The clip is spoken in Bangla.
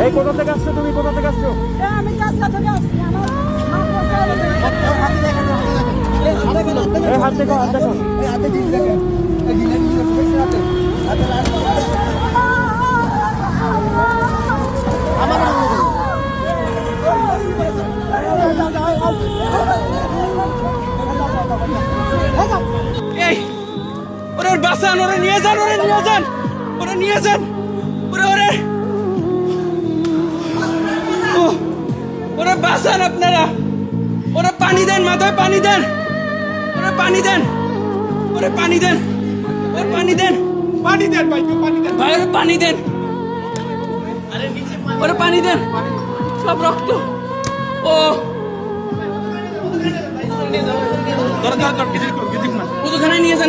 এই কোথা থেকে আসছো তুমি? কোথা থেকে আসছো? আমি কাজটা থেকে আসছি। এই হাত দেখো, হাত দেখো। এই ওরে বাঁচান, ওরে নিয়ে যান, ওরে নিয়ে যান, ওরে নিয়ে যান, ওরে ওরে ওরে বাঁচান আপনারা। ওরে পানি দেন, মাথায় পানি দেন, ওরে পানি দেন, ওরে পানি দেন, ওরে পানি দেন, পানি দেন ভাই, পানি দেন ভাই, ওরে পানি দেন, ওরে পানি দেন, সব রক্ত। ও ওখানে নিয়ে যান।